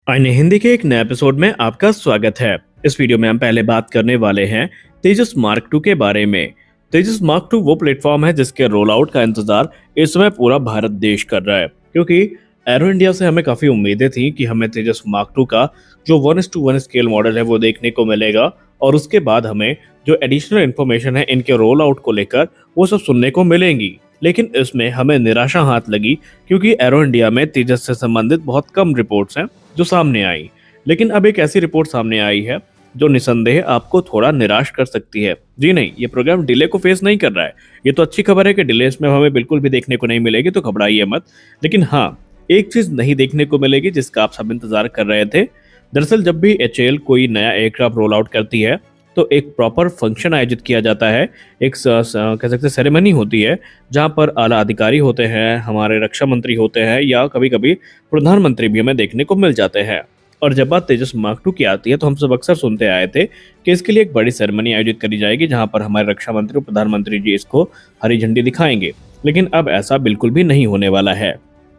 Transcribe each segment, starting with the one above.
अन्य हिंदी के एक नए एपिसोड में आपका स्वागत है। इस वीडियो में हम पहले बात करने वाले हैं तेजस मार्क टू के बारे में। तेजस मार्क टू वो प्लेटफॉर्म है जिसके रोल आउट का इंतजार इस समय पूरा भारत देश कर रहा है, क्योंकि एरो इंडिया से हमें काफी उम्मीदें थी कि हमें तेजस मार्क टू का जो 1:1 स्केल मॉडल है वो देखने को मिलेगा, और उसके बाद हमें जो एडिशनल इन्फॉर्मेशन है इनके रोल आउट को लेकर वो सब सुनने को मिलेंगी। लेकिन इसमें हमें निराशा हाथ लगी, क्योंकि एरो इंडिया में तेजस से संबंधित बहुत कम रिपोर्ट्स हैं जो सामने आई। लेकिन अब एक ऐसी रिपोर्ट सामने आई है जो निसंदेह आपको थोड़ा निराश कर सकती है। जी नहीं, ये प्रोग्राम डिले को फेस नहीं कर रहा है। ये तो अच्छी खबर है कि डिले इसमें हमें बिल्कुल भी देखने को नहीं मिलेगी, तो घबराइए मत। लेकिन हाँ, एक चीज नहीं देखने को मिलेगी जिसका आप सब इंतजार कर रहे थे। दरअसल जब भी एचएएल कोई नया एयरक्राफ्ट रोल आउट करती है तो एक प्रॉपर फंक्शन आयोजित किया जाता है। एक कह सकते सेरेमनी होती है जहाँ पर आला अधिकारी होते हैं, हमारे रक्षा मंत्री होते हैं, या कभी कभी प्रधानमंत्री भी हमें देखने को मिल जाते हैं। और जब बात तेजस मार्क टू की आती है तो हम सब अक्सर सुनते आए थे कि इसके लिए एक बड़ी सेरेमनी आयोजित करी जाएगी जहाँ पर हमारे रक्षा मंत्री और प्रधानमंत्री जी इसको हरी झंडी दिखाएंगे। लेकिन अब ऐसा बिल्कुल भी नहीं होने वाला है।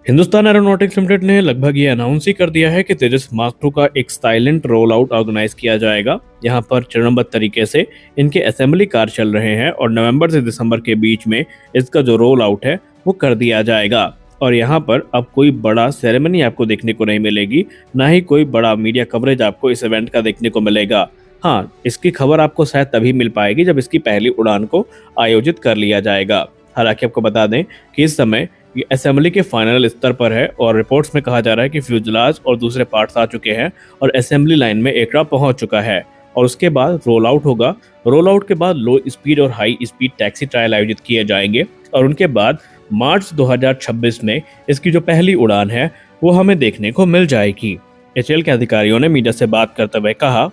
हिंदुस्तान एरोनॉटिक्स लिमिटेड ने लगभग ये अनाउंस ही कर दिया है कि तेजस मार्क टू का एक साइलेंट रोल आउट ऑर्गेनाइज किया जाएगा। यहाँ पर चरणबद्ध तरीके से इनके असेंबली कार्य चल रहे हैं और नवंबर से दिसंबर के बीच में इसका जो रोल आउट है वो कर दिया जाएगा। और यहाँ पर अब कोई बड़ा सेरेमनी आपको देखने को नहीं मिलेगी, ना ही कोई बड़ा मीडिया कवरेज आपको इस इवेंट का देखने को मिलेगा। हाँ, इसकी खबर आपको शायद तभी मिल पाएगी जब इसकी पहली उड़ान को आयोजित कर लिया जाएगा। हालांकि आपको बता दें कि इस समय ये असेंबली के फाइनल स्तर पर है और रिपोर्ट्स में कहा जा रहा है कि फ्यूजलाज और दूसरे पार्ट्स आ चुके हैं और असेंबली लाइन में एयरक्राफ्ट पहुंच चुका है। और उसके बाद रोल आउट होगा। रोल आउट के बाद लो स्पीड और हाई स्पीड टैक्सी ट्रायल आयोजित किए जाएंगे और उनके बाद मार्च 2026 में इसकी जो पहली उड़ान है वो हमें देखने को मिल जाएगी। एचएएल के अधिकारियों ने मीडिया से बात करते हुए कहा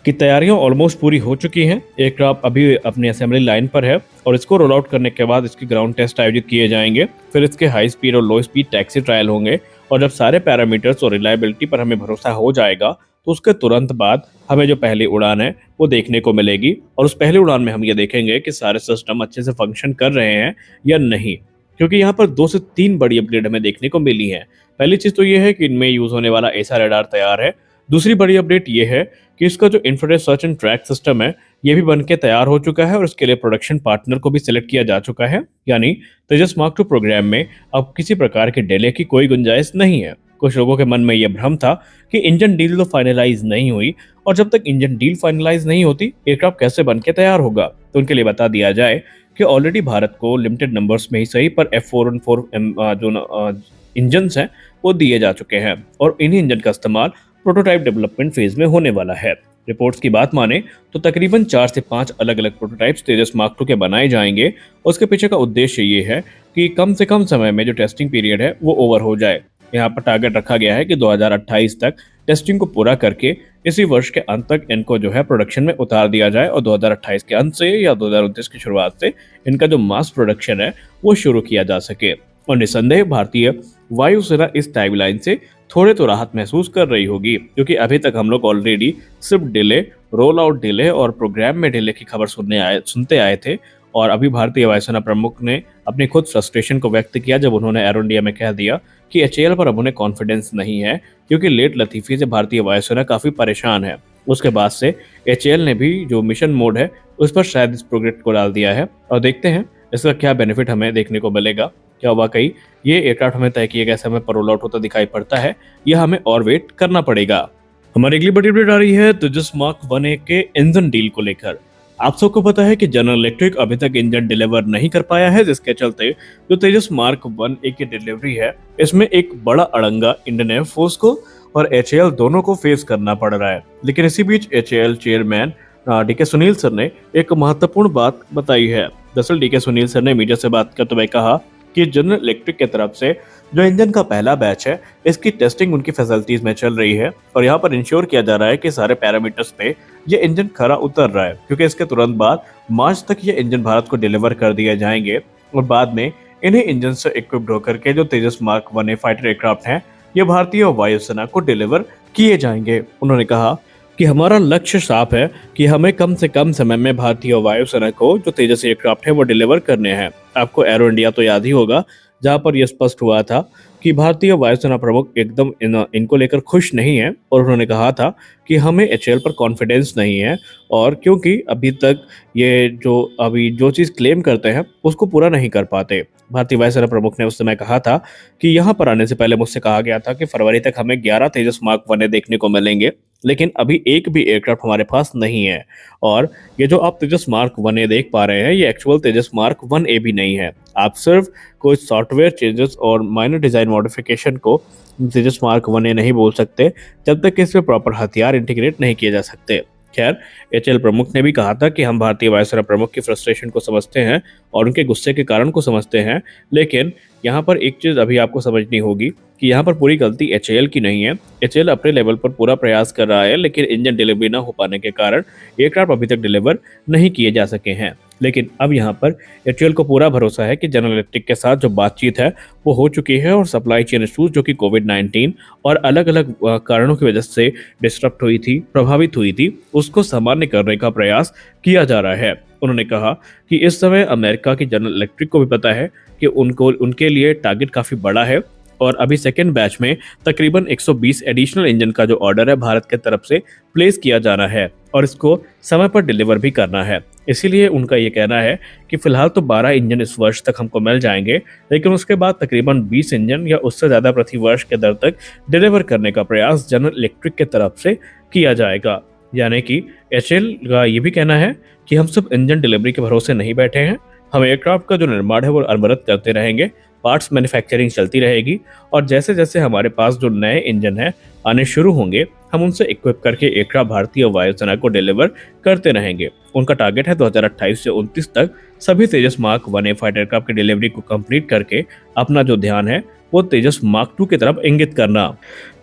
कि तैयारियां ऑलमोस्ट पूरी हो चुकी हैं। एयरक्राफ्ट अभी अपनी असेंबली लाइन पर है और इसको रोल आउट करने के बाद इसके ग्राउंड टेस्ट आयोजित किए जाएंगे। फिर इसके हाई स्पीड और लो स्पीड टैक्सी ट्रायल होंगे और जब सारे पैरामीटर्स और रिलायबिलिटी पर हमें भरोसा हो जाएगा तो उसके तुरंत बाद हमें जो पहली उड़ान है वो देखने को मिलेगी। और उस पहली उड़ान में हम ये देखेंगे कि सारे सिस्टम अच्छे से फंक्शन कर रहे हैं या नहीं, क्योंकि यहाँ पर 2 से 3 बड़ी अपग्रेड हमें देखने को मिली है। पहली चीज तो ये है कि इनमें यूज होने वाला ऐसा रडार तैयार है। दूसरी बड़ी अपडेट ये है कि इसका जो infrared search and track system है ये भी बनके तैयार हो चुका है और इसके लिए प्रोडक्शन पार्टनर को भी सिलेक्ट किया जा चुका है। यानी तेजस मार्क टू प्रोग्राम में अब किसी प्रकार के डिले की कोई गुंजाइश नहीं है। कुछ लोगों के मन में यह भ्रम था कि इंजन डील तो फाइनलाइज नहीं हुई और जब तक इंजन डील फाइनलाइज नहीं होती एयरक्राफ्ट कैसे बनके तैयार होगा। तो उनके लिए बता दिया जाए कि ऑलरेडी भारत को लिमिटेड नंबर्स में ही सही पर F414 जो इंजन हैं वो दिए जा चुके हैं और इन्हीं इंजन का इस्तेमाल प्रोटोटाइप डेवलपमेंट फेज में होने वाला है। रिपोर्ट्स की बात माने तो तकरीबन 4 से 5 अलग अलग प्रोटोटाइप्स तेजस मार्क टू के बनाए जाएंगे। उसके पीछे का उद्देश्य ये है कि कम से कम समय में जो टेस्टिंग पीरियड है वो ओवर हो जाए। यहाँ पर टारगेट रखा गया है कि 2028 तक टेस्टिंग को पूरा करके इसी वर्ष के अंत तक इनको जो है प्रोडक्शन में उतार दिया जाए और 2028 के अंत से या 2029 की शुरुआत से इनका जो मास प्रोडक्शन है वो शुरू किया जा सके। और निसंदेह भारतीय वायुसेना इस टाइमलाइन से थोड़े तो राहत महसूस कर रही होगी, क्योंकि अभी तक हम लोग ऑलरेडी सिर्फ डिले, रोल आउट डिले और प्रोग्राम में डिले की खबर सुनते आए थे। और अभी भारतीय वायुसेना प्रमुख ने अपनी खुद फ्रस्ट्रेशन को व्यक्त किया जब उन्होंने एरो इंडिया में कह दिया कि एचएएल पर अब उन्हें कॉन्फिडेंस नहीं है, क्योंकि लेट लतीफी से भारतीय वायुसेना काफी परेशान है। उसके बाद से एचएएल ने भी जो मिशन मोड है उस पर शायद इस प्रोजेक्ट को डाल दिया है और देखते हैं इसका क्या बेनिफिट हमें देखने को मिलेगा। क्या वाकई ये एयरक्राफ्ट हमें तय किए गए समय पर रोल आउट होता दिखाई पड़ता है या हमें और वेट करना पड़ेगा। हमारी अगली बड़ी अपडेट आ रही है तेजस मार्क 1A के इंजन डील को लेकर। आप सबको पता है कि जनरल इलेक्ट्रिक अभी तक इंजन डिलीवर नहीं कर पाया है, जिसके चलते जो तेजस मार्क 1A की डिलीवरी है इसमें एक बड़ा अड़ंगा इंडियन एयरफोर्स को और एचएएल दोनों को फेस करना पड़ रहा है। लेकिन इसी बीच HAL chairman DK Sunil sir ने एक महत्वपूर्ण बात बताई है। दरअसल डीके सुनील सर ने मीडिया से बात करते हुए कहा कि जनरल इलेक्ट्रिक की तरफ से जो इंजन का पहला बैच है इसकी टेस्टिंग उनकी फैसिलिटीज में चल रही है और यहाँ पर इंश्योर किया जा रहा है कि सारे पैरामीटर्स पे ये इंजन खरा उतर रहा है, क्योंकि इसके तुरंत बाद मार्च तक ये इंजन भारत को डिलीवर कर दिए जाएंगे और बाद में इन्हीं इंजन से इक्विप्ड होकर के जो तेजस मार्क 1A फाइटर एयरक्राफ्ट हैं ये भारतीय वायुसेना को डिलीवर किए जाएंगे। उन्होंने कहा कि हमारा लक्ष्य साफ है कि हमें कम से कम समय में भारतीय वायुसेना को जो तेजस एयरक्राफ्ट है वो डिलीवर करने हैं। आपको एरो इंडिया तो याद ही होगा, जहां पर यह स्पष्ट हुआ था कि भारतीय वायुसेना प्रमुख एकदम इनको लेकर खुश नहीं है और उन्होंने कहा था कि हमें एचएएल पर कॉन्फिडेंस नहीं है और क्योंकि अभी तक ये जो चीज़ क्लेम करते हैं उसको पूरा नहीं कर पाते। भारतीय वायुसेना प्रमुख ने उस समय कहा था कि यहाँ पर आने से पहले मुझसे कहा गया था कि फरवरी तक हमें 11 तेजस मार्क 1 देखने को मिलेंगे, लेकिन अभी एक भी एयरक्राफ्ट हमारे पास नहीं है। और ये जो आप तेजस मार्क 1 देख पा रहे हैं ये एक्चुअल तेजस मार्क 1 भी नहीं है। आप सिर्फ कुछ सॉफ्टवेयर चेंजेस और माइनर डिजाइन मॉडिफिकेशन को तेजस मार्क 1 नहीं बोल सकते जब तक इसमें प्रॉपर हथियार इंटीग्रेट नहीं किए जा सकते। खैर, एचएएल प्रमुख ने भी कहा था कि हम भारतीय वायुसेना प्रमुख की फ्रस्ट्रेशन को समझते हैं और उनके गुस्से के कारण को समझते हैं, लेकिन यहाँ पर एक चीज़ अभी आपको समझनी होगी कि यहाँ पर पूरी गलती एचएएल की नहीं है। एचएएल अपने लेवल पर पूरा प्रयास कर रहा है, लेकिन इंजन डिलीवरी न हो पाने के कारण एयरक्राफ्ट अभी तक डिलीवर नहीं किए जा सके हैं। लेकिन अब यहाँ पर एचएएल को पूरा भरोसा है कि जनरल इलेक्ट्रिक के साथ जो बातचीत है वो हो चुकी है और सप्लाई चेन इशूज जो कि कोविड-19 और अलग अलग कारणों की वजह से डिस्टर्ब हुई थी, प्रभावित हुई थी, उसको सामान्य करने का प्रयास किया जा रहा है। उन्होंने कहा कि इस समय अमेरिका की जनरल इलेक्ट्रिक को भी पता है कि उनके लिए टारगेट काफ़ी बड़ा है और अभी सेकेंड बैच में तकरीबन 120 एडिशनल इंजन का जो ऑर्डर है भारत की तरफ से प्लेस किया जाना है और इसको समय पर डिलीवर भी करना है। इसीलिए उनका ये कहना है कि फिलहाल तो 12 इंजन इस वर्ष तक हमको मिल जाएंगे, लेकिन उसके बाद तकरीबन 20 इंजन या उससे ज़्यादा प्रति वर्ष के दर तक डिलीवर करने का प्रयास जनरल इलेक्ट्रिक की तरफ से किया जाएगा। यानी कि एचएएल का ये भी कहना है कि हम सब इंजन डिलीवरी के भरोसे नहीं बैठे हैं, हम एयरक्राफ्ट का जो निर्माण है वो अनवरत करते रहेंगे, पार्ट्स मैन्युफैक्चरिंग चलती रहेगी और जैसे जैसे हमारे पास जो नए इंजन हैं आने शुरू होंगे हम उनसे इक्विप करके एयरक्राफ्ट भारतीय वायुसेना को डिलीवर करते रहेंगे। उनका टारगेट है 2028 से 29 तक सभी तेजस मार्क 1 फाइटर एयरक्राफ्ट की डिलीवरी को कंप्लीट करके अपना जो ध्यान है वो तेजस मार्क 2 की तरफ इंगित करना।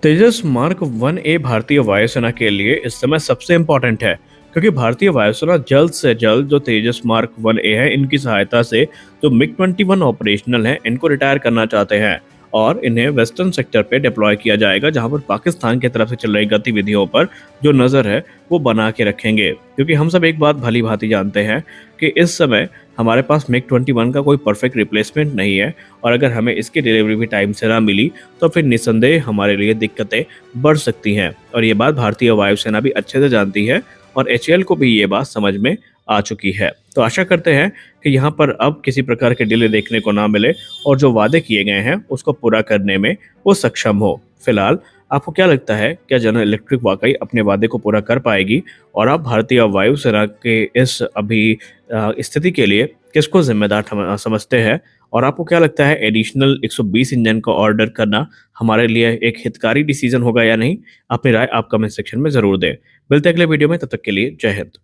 तेजस मार्क 1 भारतीय वायुसेना के लिए इस समय सबसे इम्पोर्टेंट है क्योंकि भारतीय वायुसेना जल्द से जल्द जो तेजस मार्क 1 है इनकी सहायता से जो मिग-21 ऑपरेशनल हैं इनको रिटायर करना चाहते हैं और इन्हें वेस्टर्न सेक्टर पे डिप्लॉय किया जाएगा, जहां पर पाकिस्तान की तरफ से चल रही गतिविधियों पर जो नज़र है वो बना के रखेंगे। क्योंकि हम सब एक बात भली भांति जानते हैं कि इस समय हमारे पास मिग-21 का कोई परफेक्ट रिप्लेसमेंट नहीं है और अगर हमें इसकी डिलीवरी भी टाइम से ना मिली तो फिर निस्संदेह हमारे लिए दिक्कतें बढ़ सकती हैं और ये बात भारतीय वायुसेना भी अच्छे से जानती है और एचएएल को भी ये बात समझ में आ चुकी है। तो आशा करते हैं कि यहाँ पर अब किसी प्रकार के डिले देखने को ना मिले और जो वादे किए गए हैं उसको पूरा करने में वो सक्षम हो। फिलहाल आपको क्या लगता है, क्या जनरल इलेक्ट्रिक वाकई अपने वादे को पूरा कर पाएगी और आप भारतीय वायुसेना के इस अभी स्थिति के लिए किसको जिम्मेदार समझते हैं और आपको क्या लगता है एडिशनल 120 इंजन का ऑर्डर करना हमारे लिए एक हितकारी डिसीजन होगा या नहीं? अपनी राय आप कमेंट सेक्शन में जरूर दें। मिलते हैं अगले वीडियो में, तब तक के लिए जय हिंद।